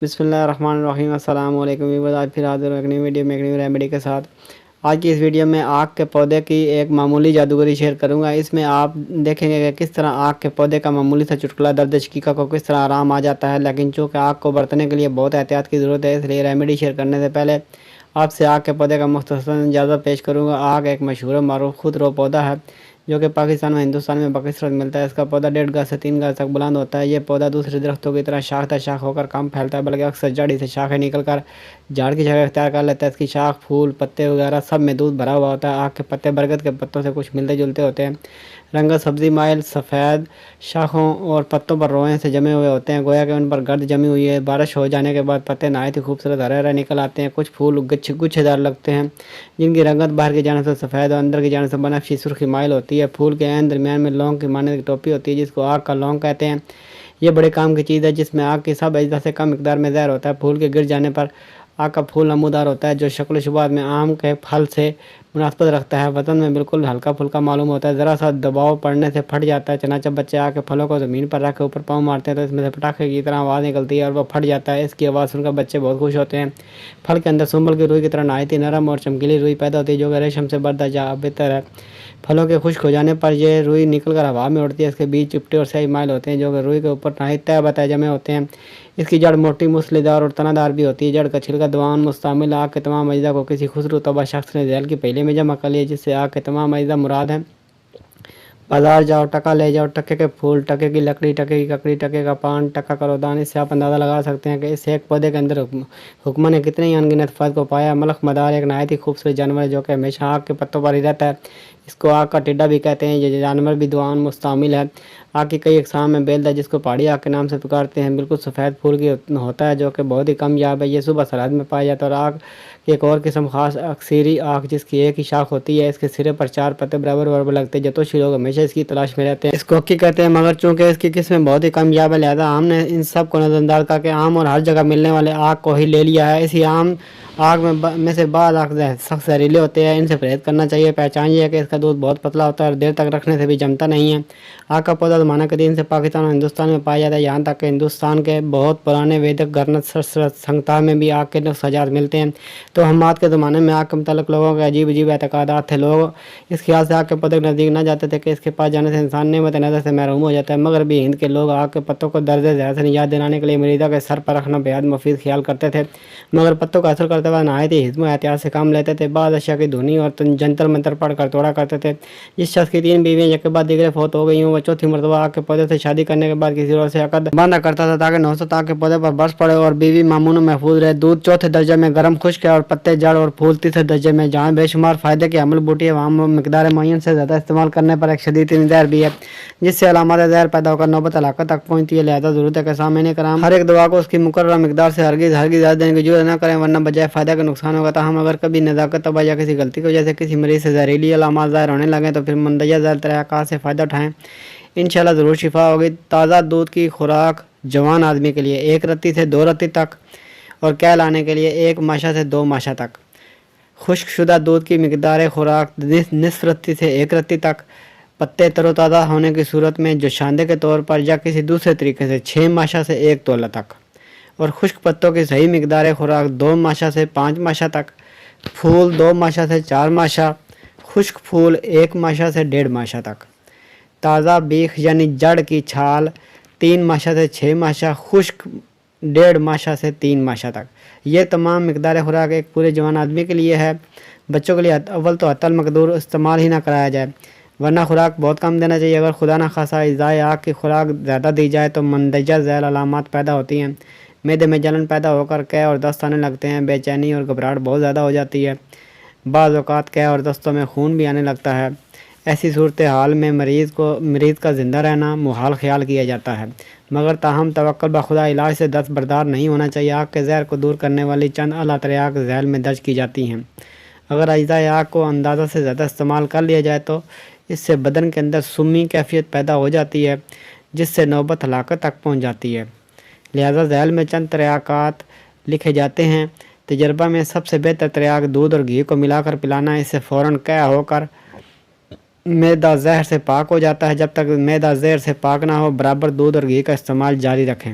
بسم اللہ الرحمن الرحیم۔ السلام علیکم ویورز، آج پھر حاضر ہوں ایک نئی ویڈیو میں ایک نئی ریمیڈی کے ساتھ۔ آج کی اس ویڈیو میں آگ کے پودے کی ایک معمولی جادوگری شیئر کروں گا۔ اس میں آپ دیکھیں گے کہ کس طرح آگ کے پودے کا معمولی سا چٹکلا درد شقیقہ کو کس طرح آرام آ جاتا ہے، لیکن چونکہ آگ کو برتنے کے لیے بہت احتیاط کی ضرورت ہے، اس لیے ریمیڈی شیئر کرنے سے پہلے آپ سے آگ کے پودے کا مختصراً اندازہ پیش کروں گا۔ آگ ایک مشہور و معروف خود رو پودا ہے جو کہ پاکستان و ہندوستان میں بکثرت ملتا ہے۔ اس کا پودا 1.5 گز سے 3 گز تک بلند ہوتا ہے۔ یہ پودا دوسرے درختوں کی طرح شاخ در شاخ ہو کر کم پھیلتا ہے، بلکہ اکثر جڑ سے شاخیں نکل کر جھاڑ کی شکل اختیار کر لیتا ہے۔ اس کی شاخ، پھول، پتے وغیرہ سب میں دودھ بھرا ہوا ہوتا ہے۔ آگ کے پتے برگد کے پتوں سے کچھ ملتے جلتے ہوتے ہیں۔ رنگت سبزی مائل سفید، شاخوں اور پتوں پر روئیں سے جمے ہوئے ہوتے ہیں، گویا کہ ان پر گرد جمی ہوئی ہے۔ بارش ہو جانے کے بعد پتے نہایت ہی خوبصورت ہرے ہرے نکل آتے ہیں۔ کچھ پھول گچھے دار لگتے ہیں جن کی رنگت باہر کی جانب سے سفید اور اندر کی جانب سے بنفشی سرخی مائل ہوتی ہے۔ پھول کے عین درمیان میں لونگ کی مانند ٹوپی ہوتی ہے جس کو آگ کا لونگ کہتے ہیں۔ یہ بڑے کام کی چیز ہے جس میں آگ کی سب اجزاء سے کم مقدار میں زہر ہوتا ہے۔ پھول کے گر جانے پر آگ کا پھول نمودار ہوتا ہے جو شکل و شباہت میں آم کے پھل سے مناسبت رکھتا ہے۔ وزن میں بالکل ہلکا پھلکا معلوم ہوتا ہے، ذرا سا دباؤ پڑنے سے پھٹ جاتا ہے۔ چنانچہ بچے آگ کے پھلوں کو زمین پر رکھ کے اوپر پاؤں مارتے ہیں تو اس میں سے پٹاخے کی طرح آواز نکلتی ہے اور وہ پھٹ جاتا ہے۔ اس کی آواز سن کر بچے بہت خوش ہوتے ہیں۔ پھل کے اندر سنبل کی روئی کی طرح نہایت ہی نرم اور چمکیلی روئی پیدا ہوتی ہے جو کہ ریشم سے بردہ بہتر ہے۔ پھلوں کے خشک ہو جانے پر یہ روئی نکل کر ہوا میں اڑتی ہے۔ اس کے بیج چپٹے اور سیاہی مائل ہوتے ہیں جو کہ روئی کے اوپر نہایت تہ بتہ جمے ہوتے ہیں۔ اس کی جڑ موٹی، موصلی دار اور تنہ دار بھی ہوتی ہے۔ جڑ کا چھلکا دوان مستعمل آگ کے تمام اجزاء کو کسی خسرو طبع شخص نے ذیل کی پہیلی میں جمع کر لیا جس سے آگ کے تمام اجزاء مراد ہیں۔ بازار جاؤ، ٹکا لے جاؤ، ٹکے کے پھول، ٹکے کی لکڑی، ٹکے کی ککڑی، ٹکے کا پان، ٹکا کا رودان، اس سے آپ اندازہ لگا سکتے ہیں کہ اس ایک پودے کے اندر حکمہ نے کتنے ہی انگنت فوائد کو پایا۔ ملخ مدار ایک نہایت ہی خوبصورت جانور ہے جو کہ ہمیشہ آگ کے پتوں پر ہی رہتا ہے۔ اس کو آگ کا ٹڈا بھی کہتے ہیں۔ یہ جانور بھی دوان مستعمل ہے۔ آگ کی کئی اقسام میں بیلدا جس کو پہاڑی آگ کے نام سے پکارتے ہیں بالکل سفید پھول کی ہوتا ہے جو کہ بہت ہی کامیاب ہے۔ یہ صوبہ سرحد میں پایا جاتا ہے۔ اور آگ کی ایک اور قسم خاص اکثیری آگ جس کی ایک ہی شاخ ہوتی ہے، اس کے سرے پر 4 پتے برابر برابر لگتے ہیں۔ جتوشی لوگ ہمیشہ اس کی تلاش میں رہتے ہیں۔ اس کو اکی کہتے ہیں، مگر چونکہ اس کی قسمیں بہت ہی کامیاب ہے لہذا ہم نے ان سب کو نظر انداز کر کے عام اور ہر جگہ ملنے والے آگ کو ہی لے لیا ہے۔ اسی عام آگ میں سے بعض آگ سخت زہریلے ہوتے ہیں، ان سے پرہیز کرنا چاہیے۔ پہچان یہ ہے کہ اس کا دودھ بہت پتلا ہوتا ہے اور دیر تک رکھنے سے بھی جمتا نہیں ہے۔ آگ کا پودا زمانہ قدیم سے پاکستان اور ہندوستان میں پایا جاتا ہے، یہاں تک کہ ہندوستان کے بہت پرانے ویدک گرنتھ سنہتا میں بھی آگ کے نقش حاجات ملتے ہیں۔ توہمات کے زمانے میں آگ کے متعلق لوگوں کے عجیب عجیب اعتقادات تھے۔ لوگ اس خیال سے آگ کے پودے کے نزدیک نہ جاتے تھے کہ اس کے پاس جانے سے انسان نعمت نظر سے محروم ہو جاتا ہے۔ مغربی ہند کے لوگ آگ کے پتوں کو درد زہر سے نجات دلانے کے لیے مریضہ کے سر پر رکھنا بے حد مفید خیال کرتے تھے، مگر پتوں کا اثر کرتے وقت نہایت ہی حزم و احتیاط سے کام لیتے تھے۔ بعض اشیاء کی دھنی اور جنتر منتر پڑھ کر توڑا کرتے تھے۔ جس شخص کی 3 بیویاں یک کے بعد دیگرے فوت ہو گئی ہوں، وہ چوتھی مرتبہ آگ کے پودے سے شادی کرنے کے بعد کسی اور سے عقد باندھا کرتا تھا تاکہ نحوست آگ کے پودے پر برس پڑے اور بیوی مامون و محفوظ رہے۔ دودھ چوتھے درجے میں گرم خشک ہے اور پتے، جڑ اور پھول تیسرے درجے میں جہاں بے شمار فائدے کی حامل بوٹی ہے وہاں مقدار معین سے زیادہ استعمال کرنے پر ایک شدید ترین زہر بھی ہے جس سے علامات زہر پیدا ہو کر نوبت ہلاکت تک پہنچتی ہے۔ لہذا ضرورت ہے کہ سامعین کرام ہر ایک دوا کو اس کی مقررہ مقدار سے ہرگز زیادہ دینے کی ضرورت نہ کریں ورنہ بجائے فائدہ کا نقصان ہوگا۔ تاہم اگر کبھی نزاکت طبع یا کسی غلطی کی وجہ سے کسی مریض سے زہریلی علامات ظاہر ہونے لگیں تو پھر مندرجہ ذیل طریقات سے فائدہ اٹھائیں، انشاءاللہ ضرور شفا ہوگی۔ تازہ دودھ کی خوراک جوان آدمی کے لیے 1 رتی سے 2 رتی تک اور کیل آنے کے لیے 1 ماشا سے 2 ماشا تک۔ خشک شدہ دودھ کی مقدار خوراک نصف رتی سے 1 رتی تک۔ پتے تر و تازہ ہونے کی صورت میں جوشاندے کے طور پر یا کسی دوسرے طریقے سے 6 ماشا سے 1 تولہ تک، اور خشک پتوں کی صحیح مقدار خوراک 2 ماشا سے 5 ماشا تک۔ پھول 2 ماشا سے 4 ماشا، خشک پھول 1 ماشا سے 1.5 ماشا تک۔ تازہ بیخ یعنی جڑ کی چھال 3 ماشا سے 6 ماشا، خشک 1.5 ماشا سے 3 ماشا تک۔ یہ تمام مقدار خوراک ایک پورے جوان آدمی کے لیے ہے۔ بچوں کے لیے اول تو حتی المقدور استعمال ہی نہ کرایا جائے ورنہ خوراک بہت کم دینا چاہیے۔ اگر خدا نخواستہ اجزائے آگ کی خوراک زیادہ دی جائے تو مندرجہ ذیل علامات پیدا ہوتی ہیں۔ معدے میں جلن پیدا ہو کر قے اور دست آنے لگتے ہیں، بے چینی اور گھبراہٹ بہت زیادہ ہو جاتی ہے، بعض اوقات قے اور دستوں میں خون بھی آنے لگتا ہے۔ ایسی صورتحال میں مریض کا زندہ رہنا محال خیال کیا جاتا ہے، مگر تاہم توکل بخدا علاج سے دستبردار نہیں ہونا چاہیے۔ آگ کے زہر کو دور کرنے والی چند اعلیٰ تریاق ذیل میں درج کی جاتی ہیں۔ اگر اجزاء آگ کو اندازہ سے زیادہ استعمال کر لیا جائے تو اس سے بدن کے اندر سمی کیفیت پیدا ہو جاتی ہے جس سے نوبت ہلاکت تک پہنچ جاتی ہے۔ لہذا ذیل میں چند تریاقات لکھے جاتے ہیں۔ تجربہ میں سب سے بہتر تریاق دودھ اور گھی کو ملا کر پلانا ہے، اس سے فوراً قے ہو کر معدہ زہر سے پاک ہو جاتا ہے۔ جب تک معدہ زہر سے پاک نہ ہو برابر دودھ اور گھی کا استعمال جاری رکھیں۔